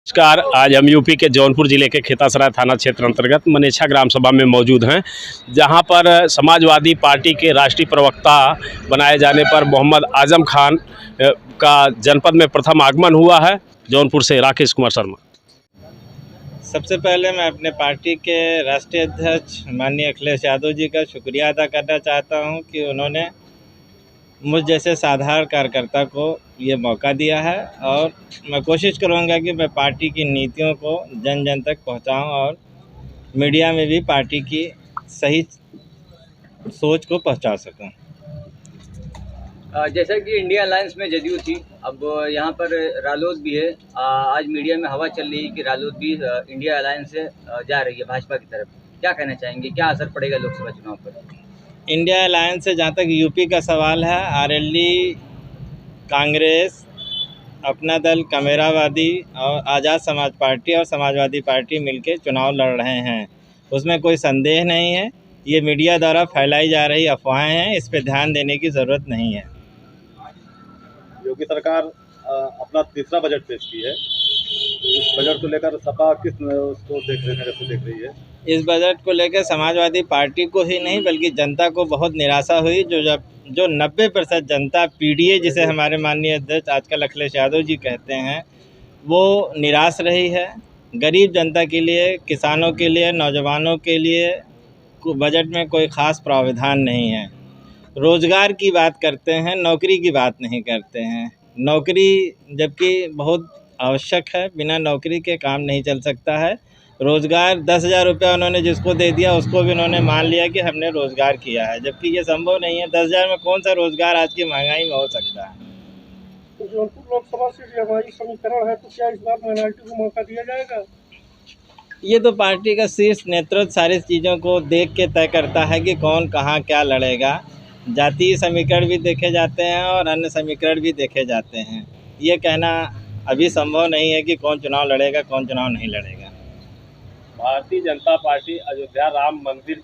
नमस्कार। आज हम यूपी के जौनपुर जिले के खेतासराय थाना क्षेत्र अंतर्गत मनेछा ग्राम सभा में मौजूद हैं, जहां पर समाजवादी पार्टी के राष्ट्रीय प्रवक्ता बनाए जाने पर मोहम्मद आजम खान का जनपद में प्रथम आगमन हुआ है। जौनपुर से राकेश कुमार शर्मा। सबसे पहले मैं अपने पार्टी के राष्ट्रीय अध्यक्ष माननीय अखिलेश यादव जी का शुक्रिया अदा करना चाहता हूं कि उन्होंने मुझ जैसे साधारण कार्यकर्ता को ये मौका दिया है, और मैं कोशिश करूंगा कि मैं पार्टी की नीतियों को जन जन तक पहुंचाऊं और मीडिया में भी पार्टी की सही सोच को पहुंचा सकूं। जैसा कि इंडिया अलायंस में जदयू थी, अब यहाँ पर रालोद भी है। आज मीडिया में हवा चल रही है कि रालोद भी इंडिया अलायंस से जा रही है भाजपा की तरफ। क्या कहना चाहेंगे, क्या असर पड़ेगा लोकसभा चुनाव पर? इंडिया अलायंस से जहाँ तक यूपी का सवाल है, आरएलडी, कांग्रेस, अपना दल, कमेरावादी और आज़ाद समाज पार्टी और समाजवादी पार्टी मिलकर चुनाव लड़ रहे हैं, उसमें कोई संदेह नहीं है। ये मीडिया द्वारा फैलाई जा रही अफवाहें हैं, इस पर ध्यान देने की ज़रूरत नहीं है। योगी सरकार अपना तीसरा बजट पेश की है, तो इस बजट को लेकर सपा किस उसको देख रही है? इस बजट को लेकर समाजवादी पार्टी को ही नहीं बल्कि जनता को बहुत निराशा हुई। जो 90% जनता पीडीए, जिसे हमारे माननीय अध्यक्ष आजकल अखिलेश यादव जी कहते हैं, वो निराश रही है। गरीब जनता के लिए, किसानों के लिए, नौजवानों के लिए बजट में कोई ख़ास प्रावधान नहीं है। रोज़गार की बात करते हैं, नौकरी की बात नहीं करते हैं। नौकरी जबकि बहुत आवश्यक है, बिना नौकरी के काम नहीं चल सकता है। रोज़गार 10,000 रुपया उन्होंने जिसको दे दिया, उसको भी उन्होंने मान लिया कि हमने रोज़गार किया है, जबकि ये संभव नहीं है। 10,000 में कौन सा रोज़गार आज की महंगाई में हो सकता है? तो जौनपुर लोकसभा से हमारी समीकरण है, तो क्या इस बार माइनॉरिटी को मौका दिया जाएगा? ये तो पार्टी का शीर्ष नेतृत्व सारी चीज़ों को देख के तय करता है कि कौन कहाँ क्या लड़ेगा। जातीय समीकरण भी देखे जाते हैं और अन्य समीकरण भी देखे जाते हैं। ये कहना अभी संभव नहीं है कि कौन चुनाव लड़ेगा, कौन चुनाव नहीं लड़ेगा। भारतीय जनता पार्टी अयोध्या राम मंदिर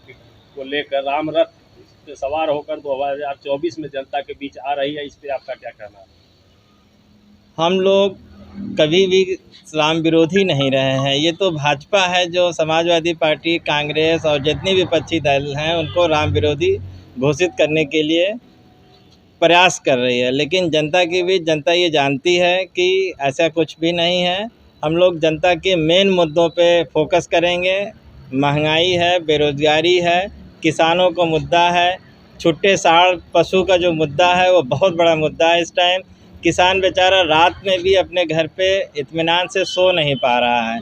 को लेकर राम रथ पे सवार होकर 2024 में जनता के बीच आ रही है, इस पर आपका क्या कहना है? हम लोग कभी भी राम विरोधी नहीं रहे हैं। ये तो भाजपा है जो समाजवादी पार्टी, कांग्रेस और जितने विपक्षी दल हैं उनको राम विरोधी घोषित करने के लिए प्रयास कर रही है, लेकिन जनता के बीच जनता ये जानती है कि ऐसा कुछ भी नहीं है। हम लोग जनता के मेन मुद्दों पे फोकस करेंगे। महंगाई है, बेरोजगारी है, किसानों का मुद्दा है, छुट्टे साढ़ पशु का जो मुद्दा है वो बहुत बड़ा मुद्दा है। इस टाइम किसान बेचारा रात में भी अपने घर पे इत्मीनान से सो नहीं पा रहा है।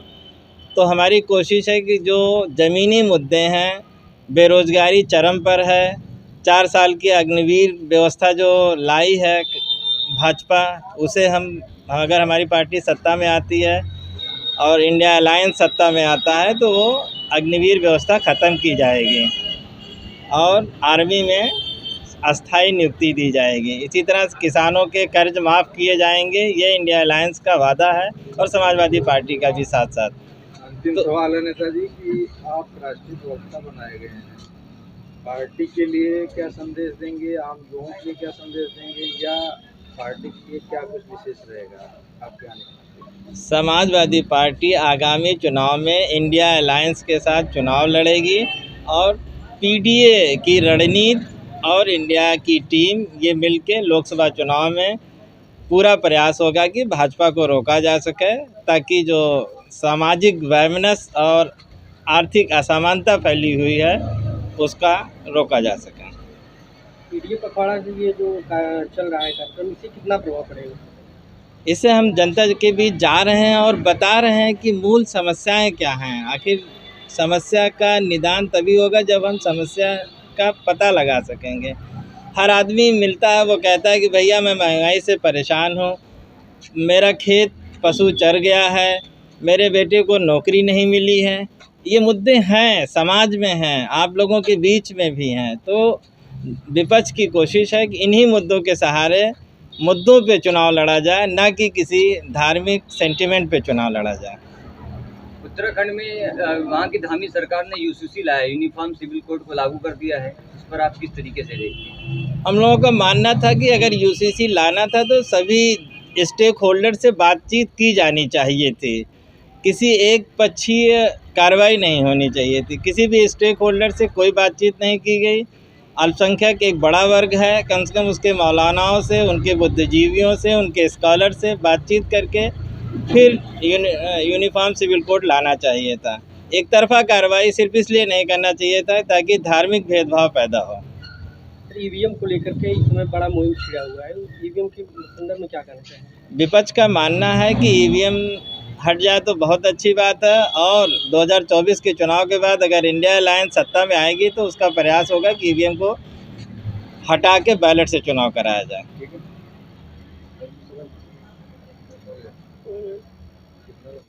तो हमारी कोशिश है कि जो ज़मीनी मुद्दे हैं, बेरोजगारी चरम पर है, 4 साल की अग्निवीर व्यवस्था जो लाई है भाजपा, उसे हम, अगर हमारी पार्टी सत्ता में आती है और इंडिया अलायंस सत्ता में आता है, तो वो अग्निवीर व्यवस्था ख़त्म की जाएगी और आर्मी में अस्थाई नियुक्ति दी जाएगी। इसी तरह किसानों के कर्ज माफ़ किए जाएंगे। ये इंडिया अलायंस का वादा है और समाजवादी पार्टी का भी साथ साथ। अंतिम सवाल है नेताजी कि आप राष्ट्रीय प्रवक्ता बनाए गए हैं, पार्टी के लिए क्या संदेश देंगे, आम लोगों के लिए क्या संदेश देंगे, या पार्टी के लिए क्या कुछ विशेष रहेगा आपके आने का? समाजवादी पार्टी आगामी चुनाव में इंडिया अलायंस के साथ चुनाव लड़ेगी और पीडीए की रणनीति और इंडिया की टीम ये मिलके लोकसभा चुनाव में पूरा प्रयास होगा कि भाजपा को रोका जा सके, ताकि जो सामाजिक वैमनस्य और आर्थिक असमानता फैली हुई है उसका रोका जा सके। पीडीए पखवाड़ा के लिए जो चल रहा है कार्यक्रम, इससे कितना प्रभाव पड़ेगा? इससे हम जनता के बीच जा रहे हैं और बता रहे हैं कि मूल समस्याएं क्या हैं। आखिर समस्या का निदान तभी होगा जब हम समस्या का पता लगा सकेंगे। हर आदमी मिलता है, वो कहता है कि भैया मैं महंगाई से परेशान हूँ, मेरा खेत पशु चर गया है, मेरे बेटे को नौकरी नहीं मिली है। ये मुद्दे हैं, समाज में हैं, आप लोगों के बीच में भी हैं। तो विपक्ष की कोशिश है कि इन्हीं मुद्दों के सहारे मुद्दों पे चुनाव लड़ा जाए, ना कि किसी धार्मिक सेंटिमेंट पे चुनाव लड़ा जाए। उत्तराखंड में वहाँ की धामी सरकार ने यूसीसी लाया, यूनिफॉर्म सिविल कोड को लागू कर दिया है। इस पर आप किस तरीके से देखते हैं? हम लोगों का मानना था कि अगर यूसीसी लाना था तो सभी स्टेक होल्डर से बातचीत की जानी चाहिए थी। किसी एक पक्षीय कार्रवाई नहीं होनी चाहिए थी। किसी भी स्टेक होल्डर से कोई बातचीत नहीं की गई। अल्पसंख्यक एक बड़ा वर्ग है, कम से कम उसके मौलानाओं से, उनके बुद्धिजीवियों से, उनके स्कॉलर से बातचीत करके फिर यूनिफॉर्म सिविल कोड लाना चाहिए था। एक तरफा कार्रवाई सिर्फ इसलिए नहीं करना चाहिए था ताकि धार्मिक भेदभाव पैदा हो। ईवीएम को लेकर के इस समय बड़ा मुहिम छिड़ा हुआ है, ईवीएम के संदर्भ में क्या कहना चाहिए? विपक्ष का मानना है कि ईवीएम हट जाए तो बहुत अच्छी बात है, और 2024 के चुनाव के बाद अगर इंडिया अलायंस सत्ता में आएगी तो उसका प्रयास होगा कि ईवीएम को हटा के बैलेट से चुनाव कराया जाए।